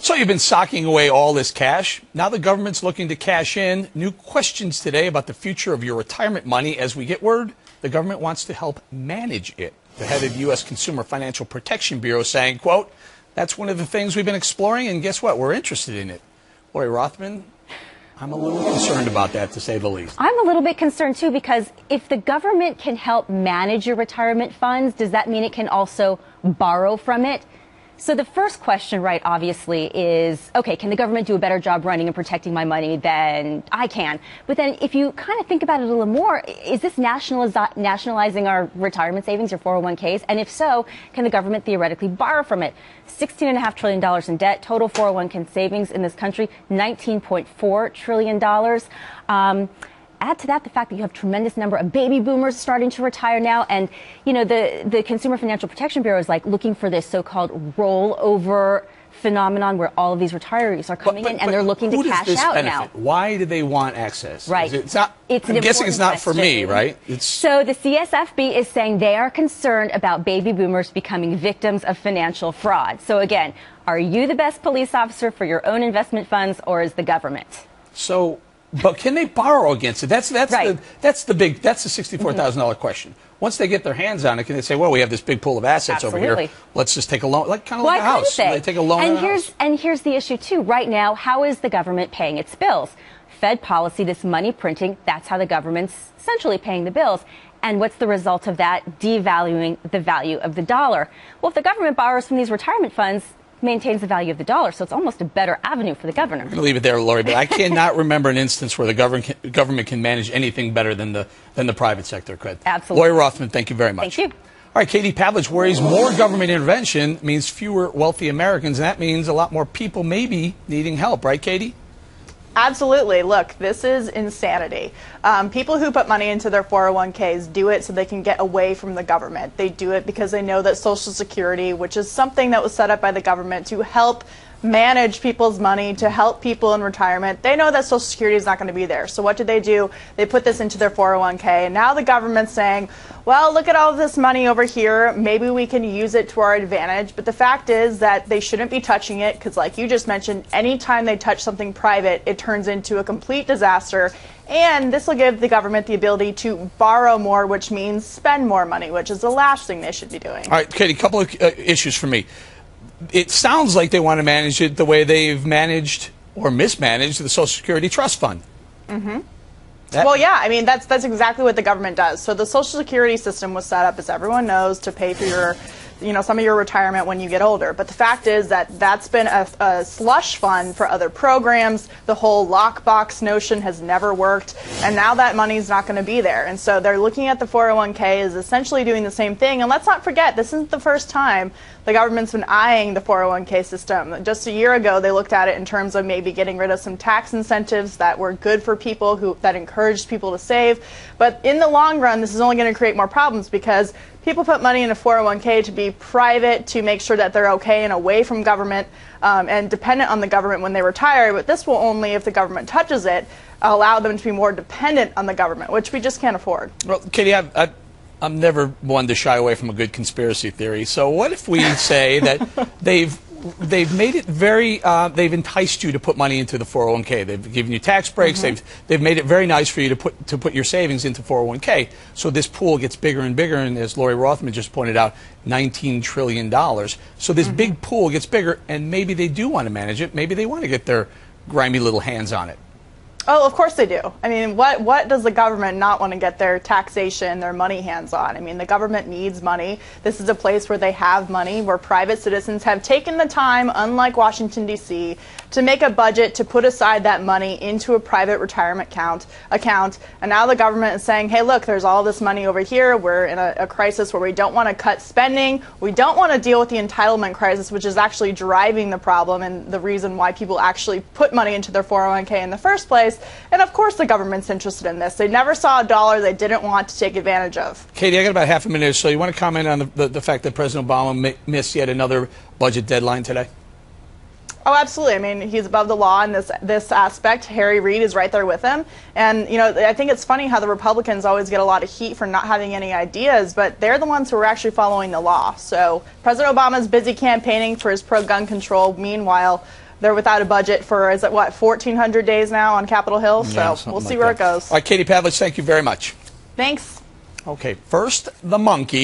So you've been socking away all this cash. Now the government's looking to cash in. New questions today about the future of your retirement money as we get word the government wants to help manage it. The head of the U.S. Consumer Financial Protection Bureau saying, quote, that's one of the things we've been exploring, and guess what? We're interested in it. Lori Rothman, I'm a little concerned about that, to say the least. I'm a little bit concerned, too, because if the government can help manage your retirement funds, does that mean it can also borrow from it? So the first question, right, obviously, is, okay, can the government do a better job running and protecting my money than I can? But then if you kind of think about it a little more, is this nationalizing our retirement savings, your 401ks? And if so, can the government theoretically borrow from it? $16.5 trillion in debt, total 401k savings in this country, $19.4 trillion. Add to that the fact that you have a tremendous number of baby boomers starting to retire now. And, you know, the Consumer Financial Protection Bureau is like looking for this so-called rollover phenomenon where all of these retirees are coming in and they're looking to cash out now. Why do they want access? Right. I'm guessing it's not for me, right? So the CSFB is saying they are concerned about baby boomers becoming victims of financial fraud. So again, are you the best police officer for your own investment funds, or is the government? But can they borrow against it? That's right. the $64,000 question. Once they get their hands on it, can they say, well, we have this big pool of assets over here. Let's just take a loan, like a house. They take a loan on a house. And here's the issue, too. Right now, how is the government paying its bills? Fed policy, this money printing, that's how the government's essentially paying the bills. And what's the result of that? Devaluing the value of the dollar. Well, if the government borrows from these retirement funds, maintains the value of the dollar, so it's almost a better avenue for the governor. I'm going to leave it there, Lori, but I cannot remember an instance where the government can manage anything better than the private sector could. Absolutely. Lori Rothman, thank you very much. Thank you. All right, Katie Pavlich worries more government intervention means fewer wealthy Americans, and that means a lot more people maybe needing help, right, Katie? Absolutely. Look, this is insanity. People who put money into their 401ks do it so they can get away from the government. They do it because they know that Social Security, which is something that was set up by the government to help manage people's money, to help people in retirement, they know that Social Security is not going to be there. So what do? They put this into their 401k, and now the government's saying, well, look at all of this money over here. Maybe we can use it to our advantage. But the fact is that they shouldn't be touching it because, like you just mentioned, anytime they touch something private, it turns into a complete disaster. And this will give the government the ability to borrow more, which means spend more money, which is the last thing they should be doing. All right, Katie, a couple of issues for me. It sounds like they want to manage it the way they've managed or mismanaged the Social Security Trust Fund. Mm-hmm. Well, yeah, I mean, that's exactly what the government does. So the Social Security system was set up, as everyone knows, to pay for your, some of your retirement when you get older. But the fact is that that's been a slush fund for other programs. The whole lockbox notion has never worked, and now that money's not going to be there. And so they're looking at the 401k as essentially doing the same thing. And let's not forget, this isn't the first time the government's been eyeing the 401k system. Just a year ago, they looked at it in terms of maybe getting rid of some tax incentives that were good for people, that encouraged people to save. But in the long run, this is only going to create more problems because people put money in a 401k to be private, to make sure that they're okay and away from government and dependent on the government when they retire. But this will only, if the government touches it, allow them to be more dependent on the government, which we just can't afford. Well, Katie, I'm never one to shy away from a good conspiracy theory. So what if we say that they've made it very, they've enticed you to put money into the 401k. They've given you tax breaks. Mm-hmm. They've made it very nice for you to put your savings into 401k. So this pool gets bigger and bigger, and as Lori Rothman just pointed out, $19 trillion. So this big pool gets bigger, and maybe they do want to manage it. Maybe they want to get their grimy little hands on it. Oh, of course they do. I mean, what does the government not want to get their taxation, their money hands on? I mean, the government needs money. This is a place where they have money, where private citizens have taken the time, unlike Washington, D.C., to make a budget to put aside that money into a private retirement account. And now the government is saying, hey, look, there's all this money over here. We're in a crisis where we don't want to cut spending. We don't want to deal with the entitlement crisis, which is actually driving the problem and the reason why people actually put money into their 401k in the first place. And of course the government's interested in this. They never saw a dollar they didn't want to take advantage of. Katie, I got about half a minute or so. You want to comment on the fact that President Obama missed yet another budget deadline today? Oh, absolutely. I mean, he's above the law in this aspect. Harry Reid is right there with him. And, I think it's funny how the Republicans always get a lot of heat for not having any ideas, but they're the ones who are actually following the law. So President Obama's busy campaigning for his pro-gun control. Meanwhile, they're without a budget for, is it what, 1,400 days now on Capitol Hill? Yeah, So we'll something see like where that. it goes. All right, Katie Pavlich, thank you very much. Thanks. Okay, first, the monkey.